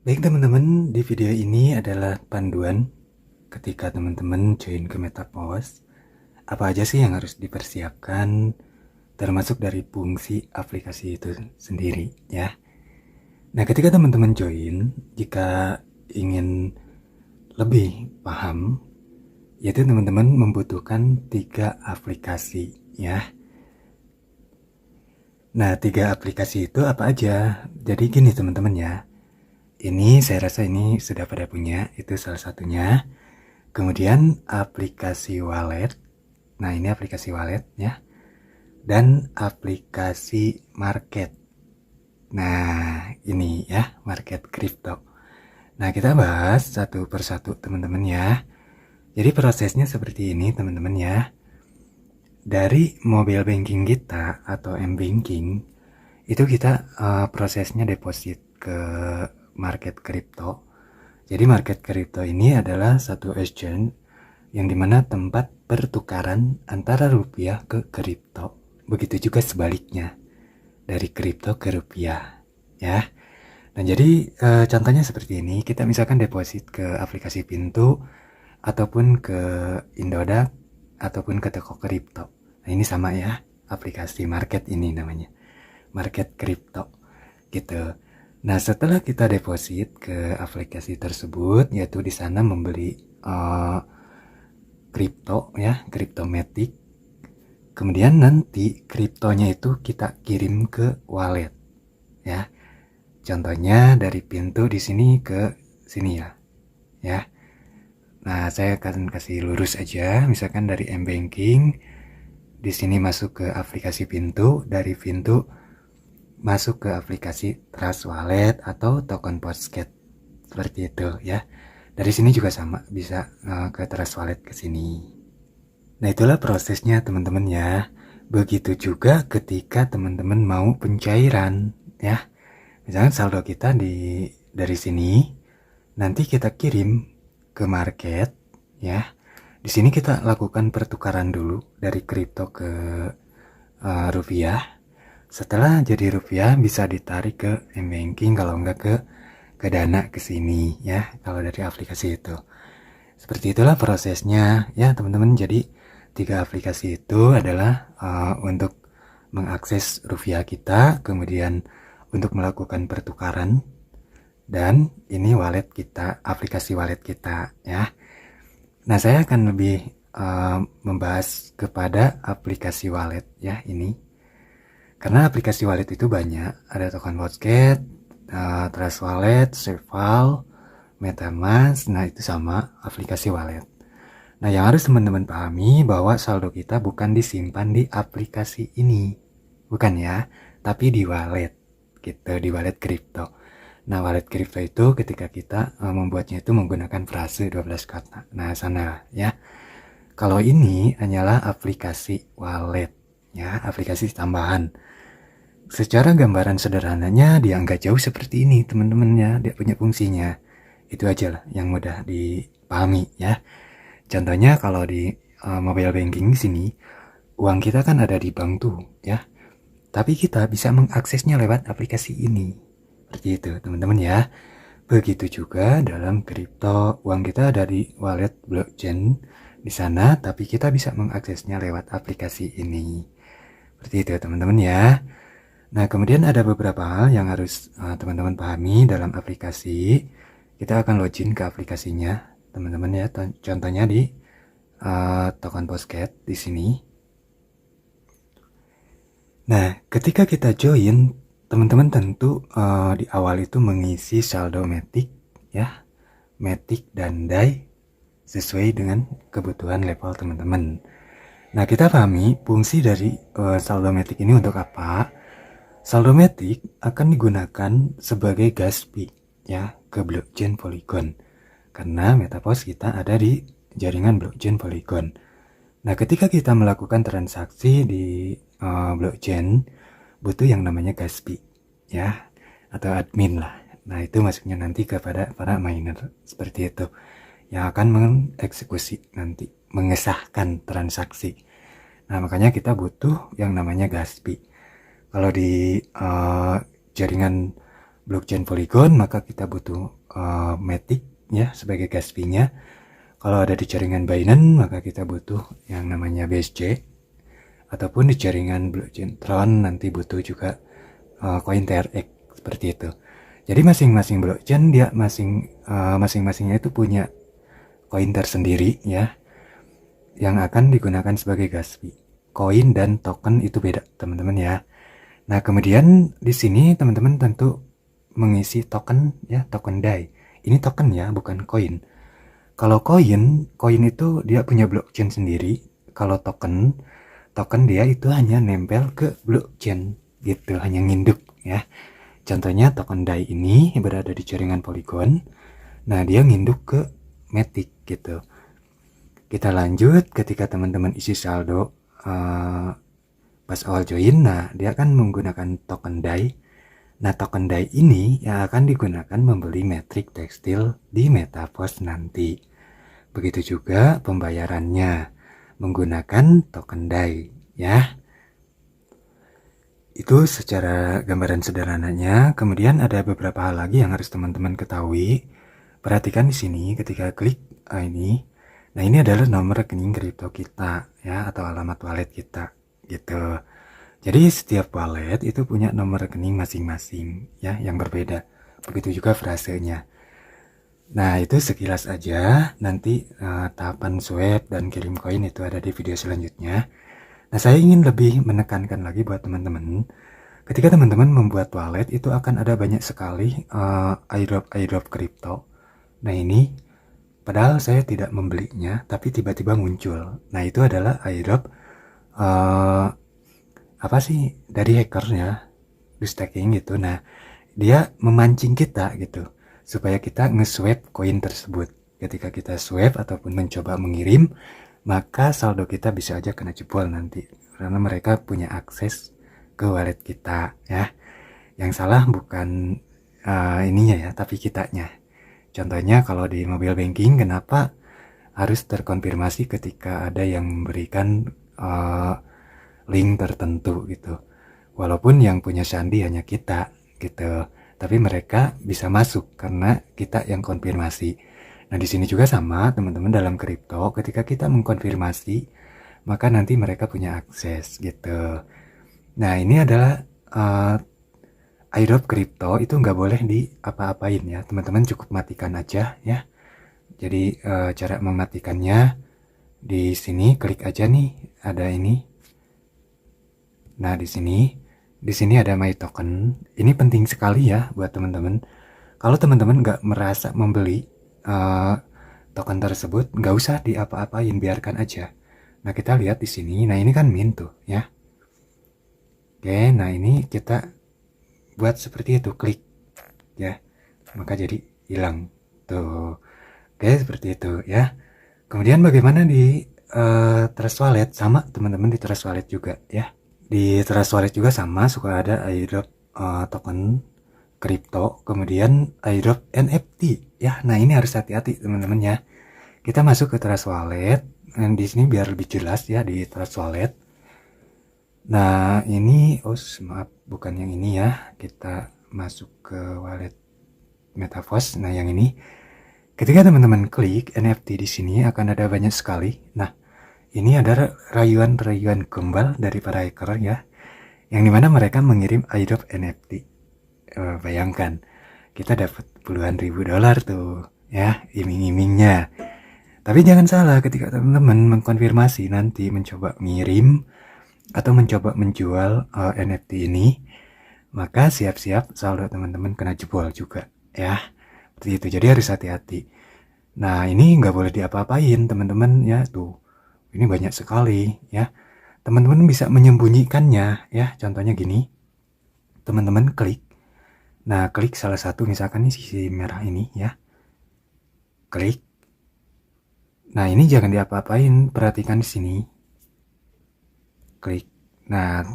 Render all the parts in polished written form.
Baik teman-teman, di video ini adalah panduan ketika teman-teman join ke Metapost. Apa aja sih yang harus dipersiapkan, termasuk dari fungsi aplikasi itu sendiri ya. Nah, ketika teman-teman join, jika ingin lebih paham, yaitu teman-teman membutuhkan 3 aplikasi ya. Nah, 3 aplikasi itu apa aja? Jadi gini teman-teman ya. Ini saya rasa ini sudah pada punya, itu salah satunya. Kemudian aplikasi wallet. Nah, ini aplikasi wallet ya. Dan aplikasi market. Nah, ini ya, market crypto. Nah, kita bahas satu persatu teman-teman ya. Jadi prosesnya seperti ini teman-teman ya. Dari mobile banking kita atau m-banking, itu kita prosesnya deposit ke market crypto. Jadi market crypto ini adalah satu exchange yang dimana tempat pertukaran antara rupiah ke kripto. Begitu juga sebaliknya, dari kripto ke rupiah ya. Nah, jadi contohnya seperti ini, kita misalkan deposit ke aplikasi Pintu ataupun ke Indodax ataupun ke toko kripto. Nah, ini sama ya, aplikasi market ini namanya, market kripto gitu. Nah, setelah kita deposit ke aplikasi tersebut, yaitu di sana membeli kripto ya, Cryptomatic. Kemudian nanti kriptonya itu kita kirim ke wallet ya. Contohnya dari Pintu di sini ke sini ya. Ya. Nah, saya akan kasih lurus aja, misalkan dari m-banking di sini masuk ke aplikasi Pintu, dari Pintu masuk ke aplikasi Trust Wallet atau token Postcat. Seperti itu ya. Dari sini juga sama, bisa ke Trust Wallet ke sini. Nah, itulah prosesnya teman-teman ya. Begitu juga ketika teman-teman mau pencairan ya. Misalnya saldo kita dari sini, nanti kita kirim ke market ya. Di sini kita lakukan pertukaran dulu dari kripto ke rupiah. Setelah jadi rupiah bisa ditarik ke m-banking, kalau enggak ke Dana ke sini ya, kalau dari aplikasi itu. Seperti itulah prosesnya ya teman-teman. Jadi 3 aplikasi itu adalah untuk mengakses rupiah kita, kemudian untuk melakukan pertukaran, dan ini wallet kita, aplikasi wallet kita ya. Nah, saya akan lebih membahas kepada aplikasi wallet ya ini. Karena aplikasi wallet itu banyak, ada token Postcat, Trust Wallet, SafeVal, MetaMask. Nah, itu sama aplikasi wallet. Nah, yang harus teman-teman pahami bahwa saldo kita bukan disimpan di aplikasi ini. Bukan ya, tapi di wallet gitu, di wallet kripto. Nah, wallet kripto itu ketika kita membuatnya itu menggunakan frase 12 kata. Nah, sana ya. Kalau ini hanyalah aplikasi wallet ya, aplikasi tambahan. Secara gambaran sederhananya dia nggak jauh seperti ini teman-temannya, dia punya fungsinya. Itu aja lah yang mudah dipahami ya. Contohnya kalau di mobile banking di sini, uang kita kan ada di bank tuh ya. Tapi kita bisa mengaksesnya lewat aplikasi ini. Seperti itu teman-teman ya. Begitu juga dalam kripto, uang kita ada di wallet blockchain di sana, tapi kita bisa mengaksesnya lewat aplikasi ini. Seperti itu teman-teman ya. Nah, kemudian ada beberapa hal yang harus teman-teman pahami dalam aplikasi. Kita akan login ke aplikasinya, teman-teman ya. Contohnya di token Postcat di sini. Nah, ketika kita join, teman-teman tentu di awal itu mengisi saldo Matic ya, Matic dan DAI sesuai dengan kebutuhan level teman-teman. Nah, kita pahami fungsi dari saldo Matic ini untuk apa? Saldo Matic akan digunakan sebagai gas fee ya ke blockchain Polygon, karena Metapost kita ada di jaringan blockchain Polygon. Nah, ketika kita melakukan transaksi di blockchain, butuh yang namanya gas fee ya, atau admin lah. Nah, itu masuknya nanti kepada para miner seperti itu, yang akan mengeksekusi nanti, mengesahkan transaksi. Nah, makanya kita butuh yang namanya gas fee. Kalau di jaringan blockchain Polygon, maka kita butuh Matic ya sebagai gas fee-nya. Kalau ada di jaringan Binance, maka kita butuh yang namanya BSC, ataupun di jaringan blockchain Tron nanti butuh juga koin TRX seperti itu. Jadi masing-masing blockchain dia masing-masingnya itu punya koin tersendiri ya, yang akan digunakan sebagai gas fee. Koin dan token itu beda teman-teman ya. Nah kemudian di sini teman-teman tentu mengisi token ya, token DAI. Ini token ya, bukan koin. Kalau koin itu dia punya blockchain sendiri. Kalau token dia itu hanya nempel ke blockchain gitu, hanya nginduk ya. Contohnya token DAI ini berada di jaringan Polygon. Nah dia nginduk ke Matic gitu. Kita lanjut ketika teman-teman isi saldo pas awal join. Nah dia akan menggunakan token DAI. Nah token DAI ini yang akan digunakan membeli Matrix tekstil di Metaverse nanti. Begitu juga pembayarannya menggunakan token DAI ya. Itu secara gambaran sederhananya. Kemudian ada beberapa hal lagi yang harus teman-teman ketahui. Perhatikan di sini ketika klik ini. Nah ini adalah nomor rekening kripto kita ya, atau alamat wallet kita gitu. Jadi setiap wallet itu punya nomor rekening masing-masing ya, yang berbeda. Begitu juga frasenya. Nah itu sekilas aja. Nanti tahapan swap dan kirim koin itu ada di video selanjutnya. Nah saya ingin lebih menekankan lagi buat teman-teman, ketika teman-teman membuat wallet itu akan ada banyak sekali airdrop kripto. Nah ini padahal saya tidak membelinya, tapi tiba-tiba muncul. Nah itu adalah airdrop apa sih, dari hackernya, di stacking gitu. Nah dia memancing kita gitu supaya kita nge-swap koin tersebut. Ketika kita swap ataupun mencoba mengirim, maka saldo kita bisa aja kena jebol nanti, karena mereka punya akses ke wallet kita ya. Yang salah bukan ininya ya, tapi kitanya. Contohnya kalau di mobile banking, kenapa harus terkonfirmasi ketika ada yang memberikan link tertentu gitu. Walaupun yang punya sandi hanya kita gitu, tapi mereka bisa masuk karena kita yang konfirmasi. Nah di sini juga sama teman-teman, dalam kripto ketika kita mengkonfirmasi, maka nanti mereka punya akses gitu. Nah ini adalah airdrop kripto itu nggak boleh di apa-apain ya teman-teman, cukup matikan aja ya. Jadi cara mematikannya di sini klik aja nih, ada ini. Nah di sini ada my token. Ini penting sekali ya buat teman-teman. Kalau teman-teman nggak merasa membeli token tersebut, nggak usah diapa-apain, biarkan aja. Nah kita lihat di sini. Nah ini kan mint tuh ya. Oke, nah ini kita buat seperti itu, klik ya, maka jadi hilang tuh. Oke seperti itu ya. Kemudian bagaimana di Trust Wallet? Sama teman-teman, di Trust Wallet juga ya. Di Trust Wallet juga sama, suka ada airdrop token kripto, kemudian airdrop NFT ya. Nah ini harus hati-hati teman-teman ya. Kita masuk ke Trust Wallet, dan di sini biar lebih jelas ya di Trust Wallet. Nah ini maaf, bukan yang ini ya. Kita masuk ke wallet Metaverse. Nah yang ini, ketika teman-teman klik NFT di sini akan ada banyak sekali. Nah ini ada rayuan-rayuan gombal dari para hacker ya, yang dimana mereka mengirim airdrop NFT. Bayangkan kita dapat puluhan ribu dolar tuh ya, iming-imingnya. Tapi jangan salah, ketika teman-teman mengkonfirmasi nanti mencoba ngirim atau mencoba menjual NFT ini, maka siap-siap saldo teman-teman kena jebol juga ya. Seperti itu, jadi harus hati-hati. Nah ini nggak boleh diapa-apain teman-teman ya. Tuh ini banyak sekali ya, teman-teman bisa menyembunyikannya ya. Contohnya gini, teman-teman klik. Nah klik salah satu, misalkan ini sisi merah ini ya, klik. Nah ini jangan diapa-apain, perhatikan di sini, klik. Nah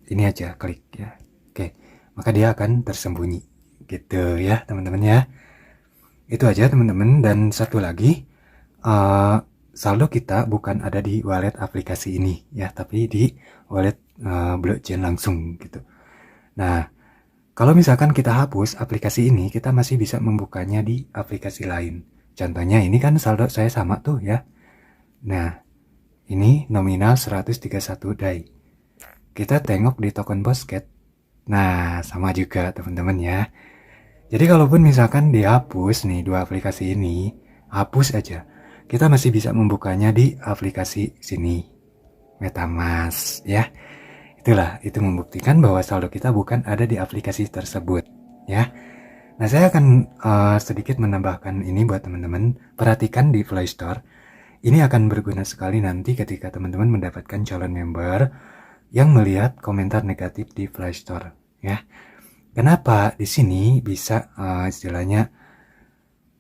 ini aja klik ya. Oke, maka dia akan tersembunyi gitu ya teman-teman ya. Itu aja teman-teman. Dan satu lagi, saldo kita bukan ada di wallet aplikasi ini ya, tapi di wallet blockchain langsung gitu. Nah Kalau misalkan kita hapus aplikasi ini, kita masih bisa membukanya di aplikasi lain. Contohnya ini kan saldo saya sama tuh ya. Nah, ini nominal 131 DAI. Kita tengok di token Bosket. Nah, sama juga teman-teman ya. Jadi kalaupun misalkan dihapus nih dua aplikasi ini, hapus aja. Kita masih bisa membukanya di aplikasi sini, MetaMask ya. Itulah, itu membuktikan bahwa saldo kita bukan ada di aplikasi tersebut ya. Nah, saya akan sedikit menambahkan ini buat teman-teman. Perhatikan di Play Store. Ini akan berguna sekali nanti ketika teman-teman mendapatkan calon member yang melihat komentar negatif di Play Store ya. Kenapa di sini bisa istilahnya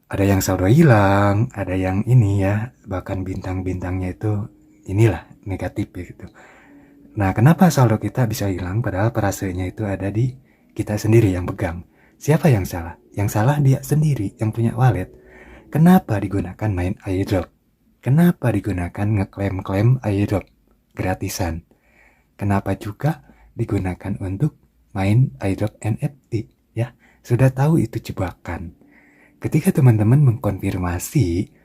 ada yang saldo hilang, ada yang ini ya, bahkan bintang-bintangnya itu inilah negatif gitu. Nah, kenapa saldo kita bisa hilang padahal perasanya itu ada di kita sendiri yang pegang? Siapa yang salah? Yang salah dia sendiri yang punya wallet. Kenapa digunakan main airdrop? Kenapa digunakan ngeklaim-klaim airdrop gratisan? Kenapa juga digunakan untuk main airdrop NFT? Ya, sudah tahu itu jebakan. Ketika teman-teman mengkonfirmasi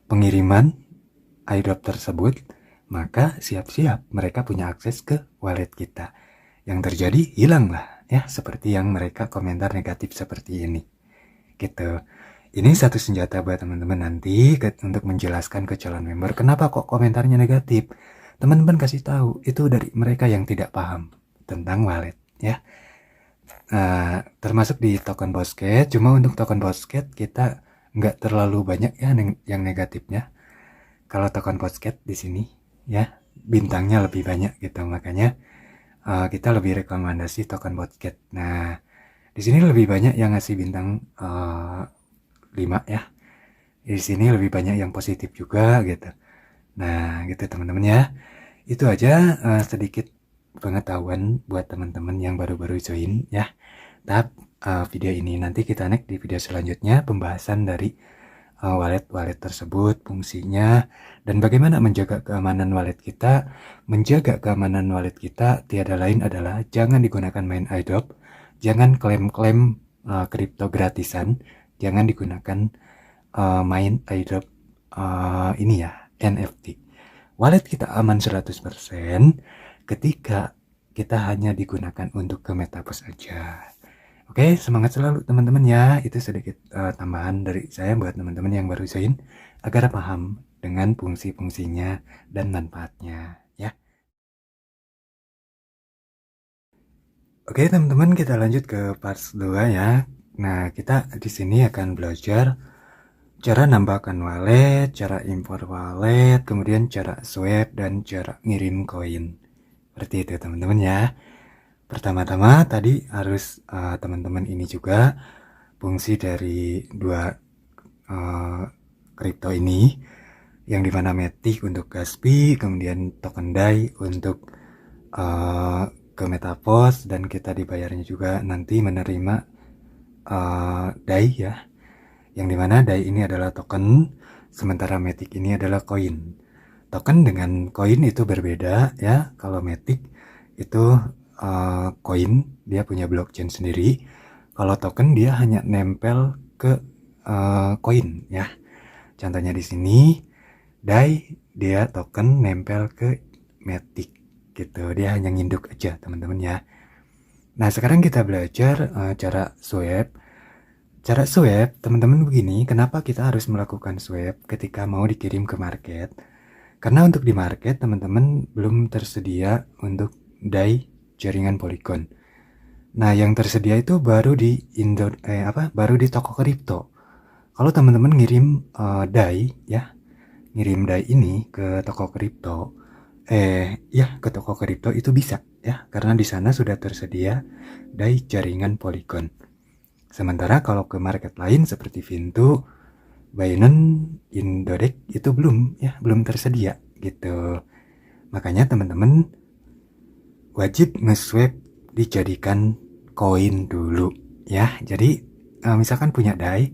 pengiriman airdrop tersebut, maka siap-siap mereka punya akses ke wallet kita. Yang terjadi hilanglah ya, seperti yang mereka komentar negatif seperti ini. Gitu. Ini satu senjata buat teman-teman nanti untuk menjelaskan ke calon member kenapa kok komentarnya negatif. Teman-teman kasih tahu itu dari mereka yang tidak paham tentang wallet ya. Termasuk di token Bosket, cuma untuk token Bosket kita nggak terlalu banyak ya yang negatifnya. Kalau token Bosket di sini ya bintangnya lebih banyak gitu, makanya kita lebih rekomendasi token Bosket. Nah, di sini lebih banyak yang ngasih bintang 5 ya. Di sini lebih banyak yang positif juga gitu. Nah, gitu teman-teman ya. Itu aja sedikit pengetahuan buat teman-teman yang baru-baru join ya. Tahap video ini nanti kita next di video selanjutnya pembahasan dari wallet-wallet tersebut, fungsinya, dan bagaimana menjaga keamanan wallet kita. Menjaga keamanan wallet kita tiada lain adalah jangan digunakan main airdrop, jangan klaim-klaim kripto gratisan, jangan digunakan main airdrop ini ya, NFT. Wallet kita aman 100% ketika kita hanya digunakan untuk ke Metaverse aja. Oke, semangat selalu teman-teman ya. Itu sedikit tambahan dari saya buat teman-teman yang baru join agar paham dengan fungsi-fungsinya dan manfaatnya ya. Oke, teman-teman, kita lanjut ke part 2 ya. Nah, kita di sini akan belajar cara nambahkan wallet, cara import wallet, kemudian cara swap dan cara ngirim koin. Seperti itu teman-teman ya. Pertama-tama tadi harus teman-teman ini juga fungsi dari dua kripto ini, yang dimana Matic untuk Gaspi, kemudian token DAI untuk ke Metaverse, dan kita dibayarnya juga nanti menerima DAI ya, yang dimana DAI ini adalah token, sementara Matic ini adalah koin. Token dengan koin itu berbeda ya. Kalau Matic itu koin dia punya blockchain sendiri. Kalau token dia hanya nempel ke koin ya. Contohnya di sini DAI dia token nempel ke Matic gitu. Dia hanya nginduk aja teman-teman ya. Nah, sekarang kita belajar cara swap. Cara swap, teman-teman begini, kenapa kita harus melakukan swap ketika mau dikirim ke market? Karena untuk di market, teman-teman belum tersedia untuk DAI jaringan Polygon. Nah, yang tersedia itu baru di baru di toko kripto. Kalau teman-teman ngirim DAI ya, ngirim DAI ini ke toko kripto, ke toko kripto itu bisa ya, karena di sana sudah tersedia DAI jaringan Polygon. Sementara kalau ke market lain seperti Vintu, Binance, Indodex itu belum tersedia gitu. Makanya teman-teman wajib nge-swap dijadikan koin dulu ya. Jadi misalkan punya DAI,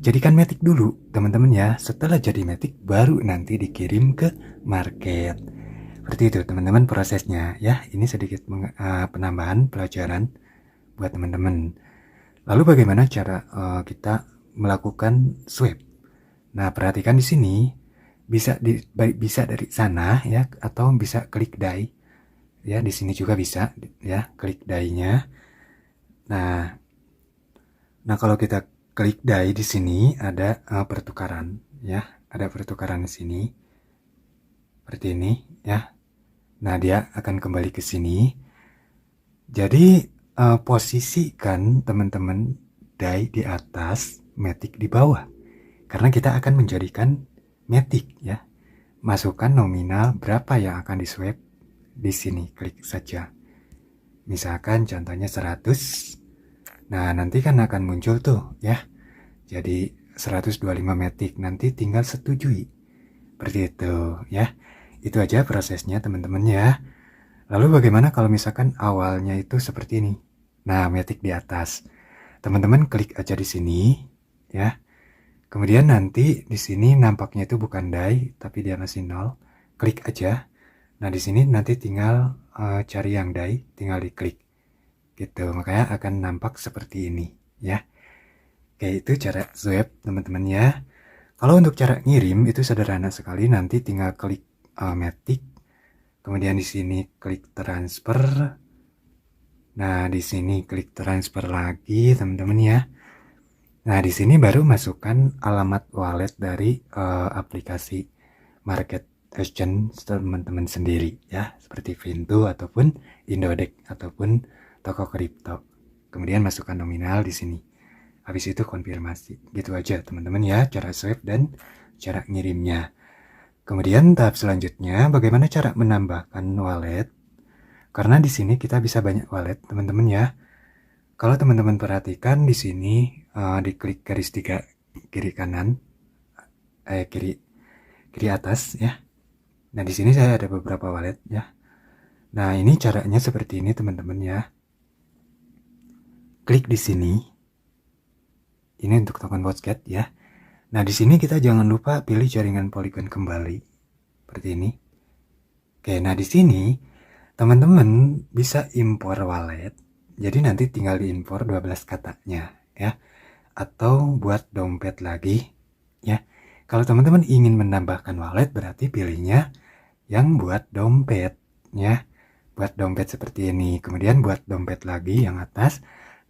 jadikan Matic dulu teman-teman ya. Setelah jadi Matic baru nanti dikirim ke market. Seperti itu teman-teman prosesnya ya. Ini sedikit penambahan pelajaran buat teman-teman. Lalu bagaimana cara kita melakukan swipe? Nah, perhatikan di sini bisa dari sana ya, atau bisa klik die ya. Di sini juga bisa ya, klik die-nya. Nah, kalau kita klik die di sini ada pertukaran ya, ada pertukaran di sini seperti ini ya. Nah, dia akan kembali ke sini. Jadi posisikan teman-teman die di atas, matic di bawah. Karena kita akan menjadikan matic ya. Masukkan nominal berapa yang akan di swipe di sini, klik saja. Misalkan contohnya 100. Nah, nanti kan akan muncul tuh ya. Jadi 125 matic, nanti tinggal setujui. Seperti itu ya. Itu aja prosesnya teman-teman ya. Lalu bagaimana kalau misalkan awalnya itu seperti ini? Nah, matic di atas. Teman-teman klik aja di sini ya. Kemudian nanti di sini nampaknya itu bukan die, tapi dia masih 0. Klik aja. Nah, di sini nanti tinggal cari yang die, tinggal diklik. Gitu, makanya akan nampak seperti ini ya. Oke, itu cara swipe teman-teman ya. Kalau untuk cara ngirim itu sederhana sekali, nanti tinggal klik matic. Kemudian di sini klik transfer. Nah, di sini klik transfer lagi, teman-teman ya. Nah, di sini baru masukkan alamat wallet dari aplikasi market exchange teman-teman sendiri ya, seperti Vintu ataupun Indodex ataupun toko kripto. Kemudian masukkan nominal di sini. Habis itu konfirmasi. Gitu aja, teman-teman ya, cara swipe dan cara ngirimnya. Kemudian tahap selanjutnya, bagaimana cara menambahkan wallet? Karena di sini kita bisa banyak wallet, teman-teman ya. Kalau teman-teman perhatikan di sini diklik garis 3 kiri kanan, kiri atas ya. Nah, di sini saya ada beberapa wallet ya. Nah, ini caranya seperti ini teman-teman ya. Klik di sini. Ini untuk token Botcat ya. Nah, di sini kita jangan lupa pilih jaringan Polygon kembali. Seperti ini. Oke, nah di sini teman-teman bisa impor wallet. Jadi nanti tinggal diimpor 12 katanya ya. Atau buat dompet lagi ya. Kalau teman-teman ingin menambahkan wallet berarti pilihnya yang buat dompet ya. Buat dompet seperti ini. Kemudian buat dompet lagi yang atas.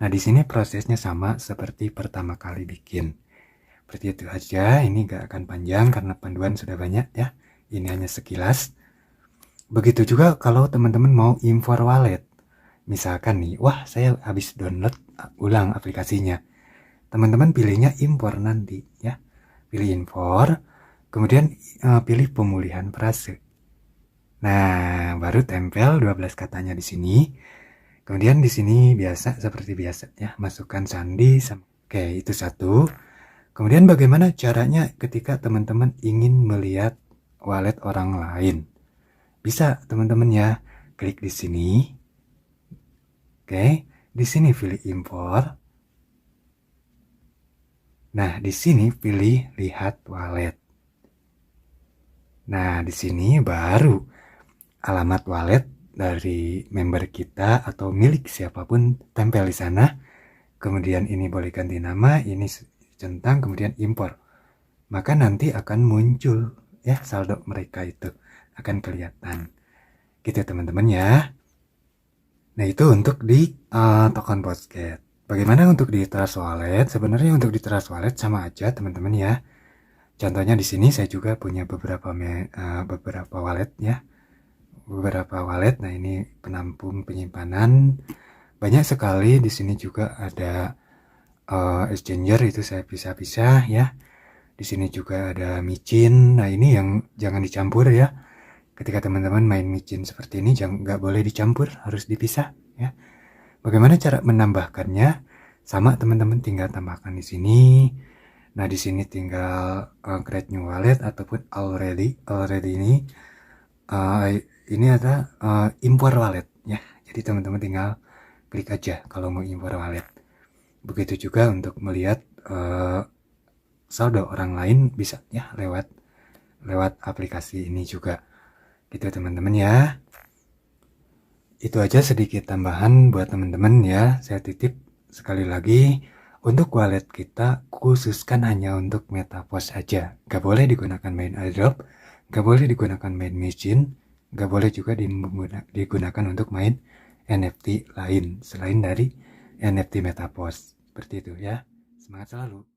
Nah, di sini prosesnya sama seperti pertama kali bikin. Seperti itu aja, ini gak akan panjang karena panduan sudah banyak ya. Ini hanya sekilas. Begitu juga kalau teman-teman mau impor wallet. Misalkan nih, wah saya habis download ulang aplikasinya. Teman-teman pilihnya impor nanti ya. Pilih impor, kemudian pilih pemulihan frase. Nah, baru tempel 12 katanya di sini. Kemudian di sini biasa seperti biasa ya, masukkan sandi. Oke, itu satu. Kemudian bagaimana caranya ketika teman-teman ingin melihat wallet orang lain? Bisa teman-teman ya, klik di sini. Oke, di sini pilih impor. Nah, di sini pilih lihat wallet. Nah, di sini baru alamat wallet dari member kita atau milik siapapun tempel di sana. Kemudian ini boleh ganti nama, ini centang, kemudian impor. Maka nanti akan muncul ya saldo mereka itu akan kelihatan. Gitu teman-teman ya. Nah, itu untuk di token Botcat. Bagaimana untuk di Trust Wallet? Sebenarnya untuk di Trust Wallet sama aja teman-teman ya. Contohnya di sini saya juga punya beberapa wallet ya. Beberapa wallet. Nah, ini penampung penyimpanan. Banyak sekali di sini juga ada exchanger, itu saya pisah-pisah ya. Di sini juga ada micin. Nah, ini yang jangan dicampur ya. Ketika teman-teman main micin seperti ini nggak boleh dicampur, harus dipisah ya. Bagaimana cara menambahkannya? Sama teman-teman tinggal tambahkan di sini. Nah, di sini tinggal create new wallet ataupun already ini ada import wallet ya. Jadi teman-teman tinggal klik aja kalau mau import wallet. Begitu juga untuk melihat saldo orang lain bisa ya lewat aplikasi ini juga. Gitu teman-teman ya. Itu aja sedikit tambahan buat teman-teman ya. Saya titip sekali lagi, untuk wallet kita khususkan hanya untuk MetaPost aja. Gak boleh digunakan main airdrop, gak boleh digunakan main machine, gak boleh juga digunakan untuk main NFT lain selain dari NFT MetaPost. Seperti itu ya. Semangat selalu.